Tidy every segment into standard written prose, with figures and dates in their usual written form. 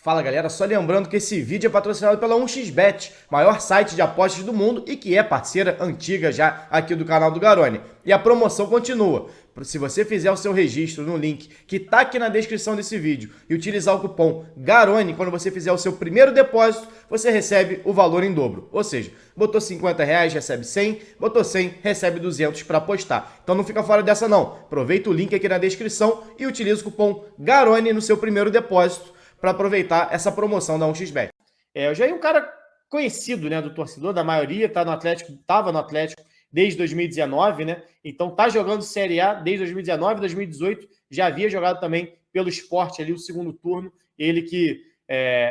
Fala galera, só lembrando que esse vídeo é patrocinado pela 1xBet, maior site de apostas do mundo e que é parceira antiga já aqui do canal do Garone. E a promoção continua. Se você fizer o seu registro no link que está aqui na descrição desse vídeo e utilizar o cupom GARONE, quando você fizer o seu primeiro depósito, você recebe o valor em dobro. Ou seja, botou R$50, recebe 100, botou 100, recebe 200 para apostar. Então não fica fora dessa não. Aproveita o link aqui na descrição e utiliza o cupom GARONE no seu primeiro depósito para aproveitar essa promoção da 1xBet. Eu já é um cara conhecido, né, do torcedor, da maioria, estava no Atlético desde 2019, né? Então tá jogando Série A desde 2019, 2018, já havia jogado também pelo Sport ali o segundo turno, ele que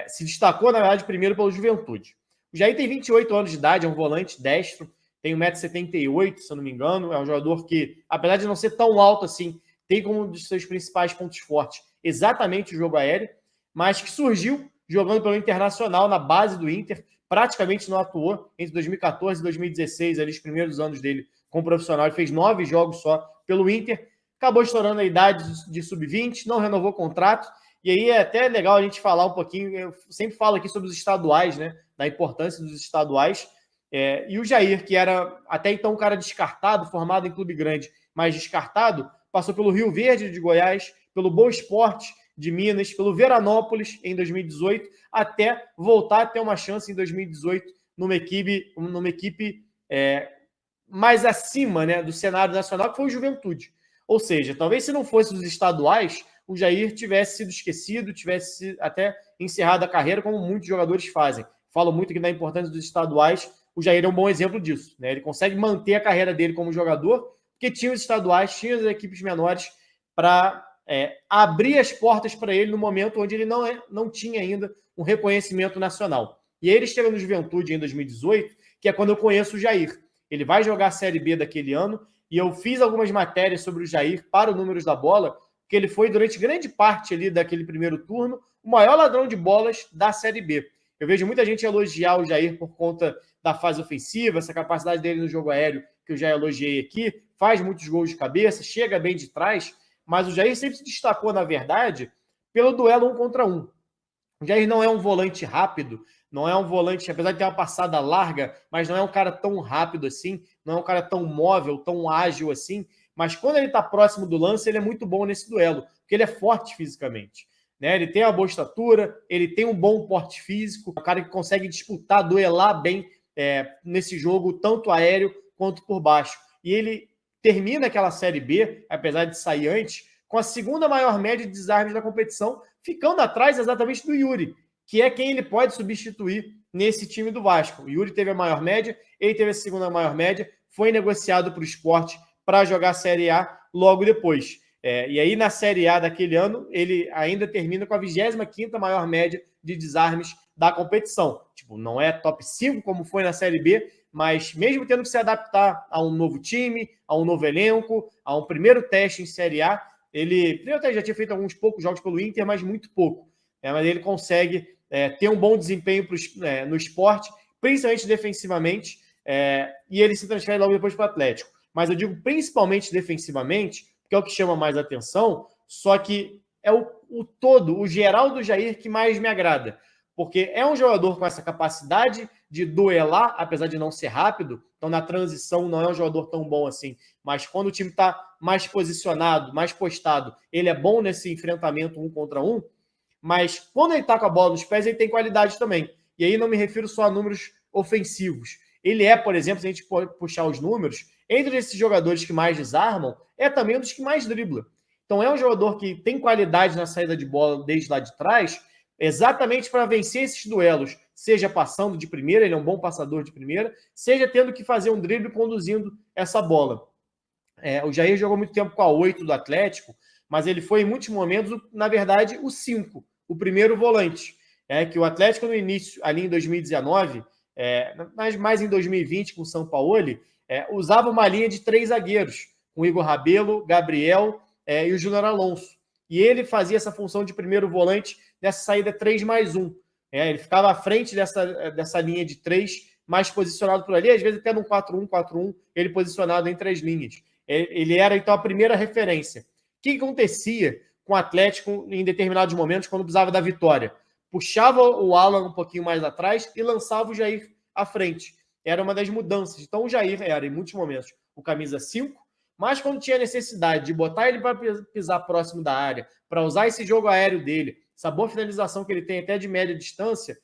se destacou, na verdade, primeiro pelo Juventude. O Jair tem 28 anos de idade, é um volante destro, tem 1,78 m, se eu não me engano, é um jogador que, apesar de não ser tão alto assim, tem como um dos seus principais pontos fortes exatamente o jogo aéreo, mas que surgiu jogando pelo Internacional na base do Inter, praticamente não atuou entre 2014 e 2016, ali os primeiros anos dele como profissional. Ele fez 9 jogos só pelo Inter, acabou estourando a idade de sub-20, não renovou o contrato, e aí é até legal a gente falar um pouquinho, eu sempre falo aqui sobre os estaduais, né, da importância dos estaduais, e o Jair, que era até então um cara descartado, formado em clube grande, mas descartado, passou pelo Rio Verde de Goiás, pelo Boa Esporte de Minas, pelo Veranópolis em 2018, até voltar a ter uma chance em 2018 numa equipe mais acima, né, do cenário nacional, que foi o Juventude. Ou seja, talvez se não fosse os estaduais, o Jair tivesse sido esquecido, tivesse até encerrado a carreira, como muitos jogadores fazem. Falo muito aqui da importância dos estaduais, o Jair é um bom exemplo disso, né? Ele consegue manter a carreira dele como jogador, porque tinha os estaduais, tinha as equipes menores para abrir as portas para ele no momento onde ele não tinha ainda um reconhecimento nacional. E aí ele chega no Juventude em 2018, que é quando eu conheço o Jair. Ele vai jogar a Série B daquele ano, e eu fiz algumas matérias sobre o Jair para o Números da Bola, que ele foi, durante grande parte ali daquele primeiro turno, o maior ladrão de bolas da Série B. Eu vejo muita gente elogiar o Jair por conta da fase ofensiva, essa capacidade dele no jogo aéreo, que eu já elogiei aqui, faz muitos gols de cabeça, chega bem de trás, mas o Jair sempre se destacou, na verdade, pelo duelo 1 contra 1. O Jair não é um volante rápido, não é um volante, apesar de ter uma passada larga, mas não é um cara tão rápido assim, não é um cara tão móvel, tão ágil assim, mas quando ele está próximo do lance, ele é muito bom nesse duelo, porque ele é forte fisicamente. Né? Ele tem uma boa estatura, ele tem um bom porte físico, é um cara que consegue disputar, duelar bem nesse jogo, tanto aéreo quanto por baixo. E ele termina aquela Série B, apesar de sair antes, com a segunda maior média de desarmes da competição, ficando atrás exatamente do Yuri, que é quem ele pode substituir nesse time do Vasco. O Yuri teve a maior média, ele teve a segunda maior média, foi negociado para o Sport para jogar a Série A logo depois. E aí, na Série A daquele ano, ele ainda termina com a 25ª maior média de desarmes da competição. Tipo, não é top 5 como foi na Série B, mas mesmo tendo que se adaptar a um novo time, a um novo elenco, a um primeiro teste em Série A, ele até já tinha feito alguns poucos jogos pelo Inter, mas muito pouco. Mas ele consegue ter um bom desempenho no esporte, principalmente defensivamente, e ele se transfere logo depois para o Atlético. Mas eu digo principalmente defensivamente, porque é o que chama mais atenção, só que é o todo, o geral do Jair que mais me agrada. Porque é um jogador com essa capacidade de duelar, apesar de não ser rápido, então na transição não é um jogador tão bom assim, mas quando o time está mais posicionado, mais postado, ele é bom nesse enfrentamento 1 contra 1, mas quando ele está com a bola nos pés, ele tem qualidade também. E aí não me refiro só a números ofensivos. Ele por exemplo, se a gente puxar os números, entre esses jogadores que mais desarmam, é também um dos que mais dribla. Então é um jogador que tem qualidade na saída de bola desde lá de trás, exatamente para vencer esses duelos, seja passando de primeira, ele é um bom passador de primeira, seja tendo que fazer um drible conduzindo essa bola. O Jair jogou muito tempo com a 8 do Atlético, mas ele foi em muitos momentos, na verdade, o 5, o primeiro volante. Que o Atlético no início, ali em 2019, mas mais em 2020 com o Sampaoli, usava uma linha de 3 zagueiros, com o Igor Rabelo, Gabriel e o Júnior Alonso. E ele fazia essa função de primeiro volante nessa saída 3+1. Ele ficava à frente dessa linha de 3, mais posicionado por ali, às vezes até num 4-1-4-1, ele posicionado entre as linhas. Ele era, então, a primeira referência. O que acontecia com o Atlético em determinados momentos quando precisava da vitória? puxava o Alan um pouquinho mais atrás e lançava o Jair à frente. Era uma das mudanças. Então o Jair era, em muitos momentos, o camisa 5, mas quando tinha necessidade de botar ele para pisar próximo da área, para usar esse jogo aéreo dele, essa boa finalização que ele tem até de média distância,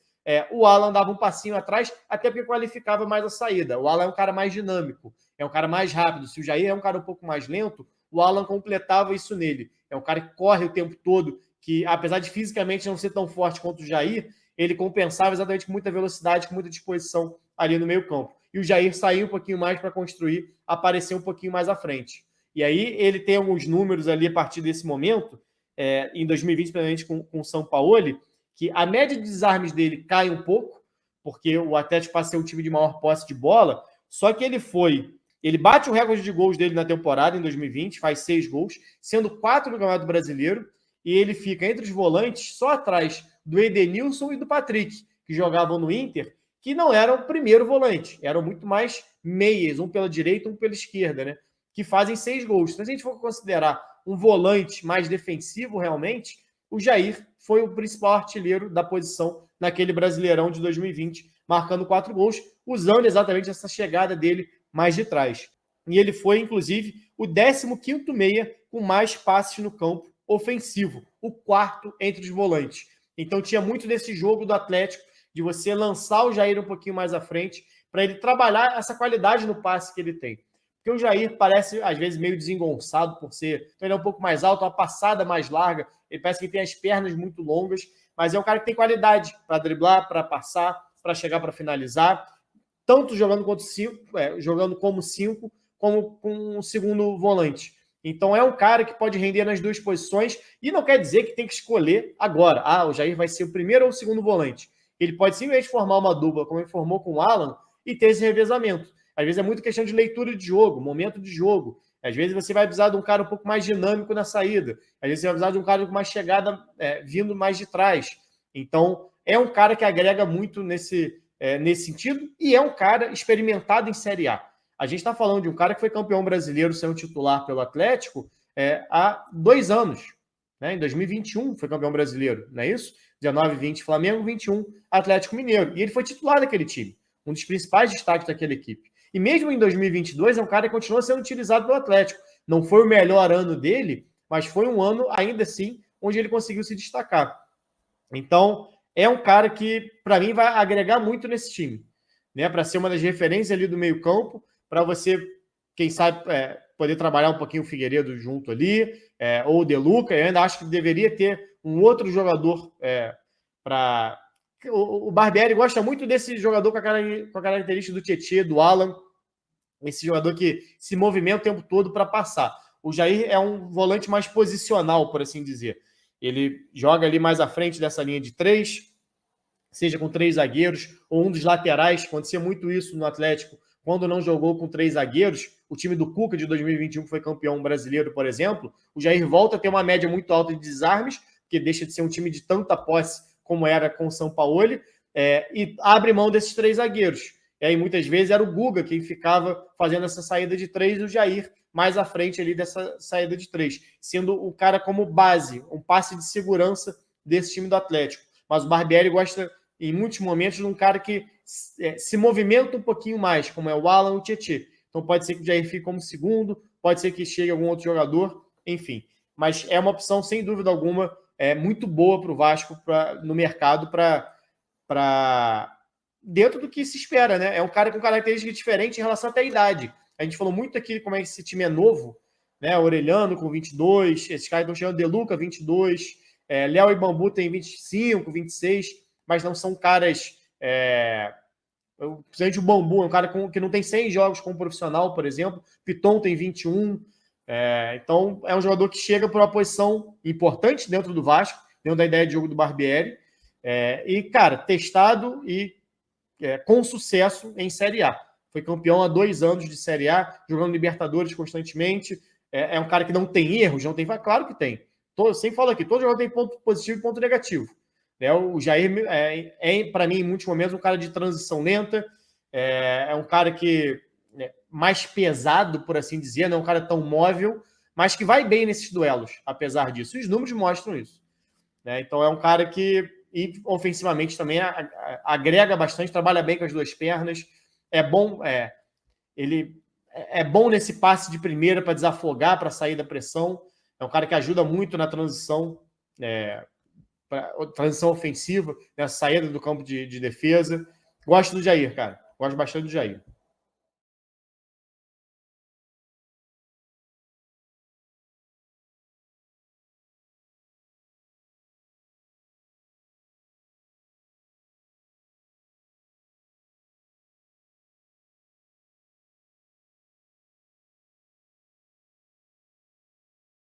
o Alan dava um passinho atrás, até porque qualificava mais a saída. O Alan é um cara mais dinâmico, é um cara mais rápido. Se o Jair é um cara um pouco mais lento, o Alan completava isso nele. É um cara que corre o tempo todo, que apesar de fisicamente não ser tão forte quanto o Jair, ele compensava exatamente com muita velocidade, com muita disposição ali no meio campo. E o Jair saiu um pouquinho mais para construir, aparecer um pouquinho mais à frente. E aí ele tem alguns números ali a partir desse momento, em 2020, principalmente com o São Paulo, que a média de desarmes dele cai um pouco, porque o Atlético passa a ser um time de maior posse de bola, só que ele bate o recorde de gols dele na temporada, em 2020, faz 6 gols, sendo 4 no Campeonato Brasileiro, e ele fica entre os volantes, só atrás do Edenilson e do Patrick, que jogavam no Inter, que não eram o primeiro volante, eram muito mais meias, um pela direita, um pela esquerda, né? Que fazem 6 gols. Então, se a gente for considerar um volante mais defensivo, realmente, o Jair foi o principal artilheiro da posição naquele Brasileirão de 2020, marcando 4 gols, usando exatamente essa chegada dele mais de trás. E ele foi, inclusive, o 15º meia com mais passes no campo ofensivo, o 4º entre os volantes. Então tinha muito desse jogo do Atlético, de você lançar o Jair um pouquinho mais à frente, para ele trabalhar essa qualidade no passe que ele tem. Porque o Jair parece, às vezes, meio desengonçado por ser... Então ele é um pouco mais alto, uma passada mais larga, ele parece que tem as pernas muito longas, mas é um cara que tem qualidade para driblar, para passar, para chegar para finalizar, tanto jogando como 5, como com um segundo volante. Então é um cara que pode render nas duas posições, e não quer dizer que tem que escolher agora. O Jair vai ser o primeiro ou o segundo volante. Ele pode simplesmente formar uma dupla, como ele formou com o Alan, e ter esse revezamento. Às vezes é muito questão de leitura de jogo, momento de jogo. Às vezes você vai precisar de um cara um pouco mais dinâmico na saída. Às vezes você vai precisar de um cara com mais chegada, vindo mais de trás. Então, é um cara que agrega muito nesse sentido, e é um cara experimentado em Série A. A gente está falando de um cara que foi campeão brasileiro sendo titular pelo Atlético há 2 anos. Né? Em 2021 foi campeão brasileiro, não é isso? 19, 20 Flamengo, 21 Atlético Mineiro. E ele foi titular daquele time, um dos principais destaques daquela equipe. E mesmo em 2022 é um cara que continua sendo utilizado pelo Atlético. Não foi o melhor ano dele, mas foi um ano, ainda assim, onde ele conseguiu se destacar. Então, é um cara que, para mim, vai agregar muito nesse time. Né? Para ser uma das referências ali do meio campo, para você, quem sabe, poder trabalhar um pouquinho o Figueiredo junto ali, ou o De Luca. Eu ainda acho que deveria ter um outro jogador para... O Barbieri gosta muito desse jogador com a característica do Tietê, do Alan, esse jogador que se movimenta o tempo todo para passar. O Jair é um volante mais posicional, por assim dizer. Ele joga ali mais à frente dessa linha de 3, seja com 3 zagueiros ou um dos laterais. Acontecia muito isso no Atlético quando não jogou com 3 zagueiros. O time do Cuca de 2021, que foi campeão brasileiro, por exemplo, o Jair volta a ter uma média muito alta de desarmes, que deixa de ser um time de tanta posse como era com o São Paulo, e abre mão desses 3 zagueiros. E aí, muitas vezes, era o Guga quem ficava fazendo essa saída de 3, e o Jair mais à frente ali dessa saída de 3, sendo o cara como base, um passe de segurança desse time do Atlético. Mas o Barbieri gosta, em muitos momentos, de um cara que se movimenta um pouquinho mais, como é o Alan ou o Tietê. Então pode ser que o Jair fique como segundo, pode ser que chegue algum outro jogador, enfim. Mas é uma opção, sem dúvida alguma, muito boa para o Vasco no mercado, para dentro do que se espera, né? É um cara com característica diferente em relação até à idade. A gente falou muito aqui como é que esse time é novo, né? Orelhano com 22, esses caras estão chegando, De Luca 22, Léo e Bambu tem 25, 26, mas não são caras... Principalmente o Bambu é um cara que não tem 100 jogos como profissional, por exemplo. Piton tem 21. Então, é um jogador que chega por uma posição importante dentro do Vasco, dentro da ideia de jogo do Barbieri. E, cara, testado e com sucesso em Série A. Foi campeão há 2 anos de Série A, jogando Libertadores constantemente. É um cara que não tem erros, não tem... Claro que tem. Sempre falo aqui, todo jogador tem ponto positivo e ponto negativo. O Jair para mim, em muitos momentos, um cara de transição lenta, é um cara que mais pesado, por assim dizer, não é um cara tão móvel, mas que vai bem nesses duelos, apesar disso. E os números mostram isso. Então é um cara que e ofensivamente também agrega bastante, trabalha bem com as duas pernas. É bom, ele é bom nesse passe de primeira para desafogar, para sair da pressão. É um cara que ajuda muito na transição, transição ofensiva, na saída do campo de defesa. Gosto do Jair, cara. Gosto bastante do Jair.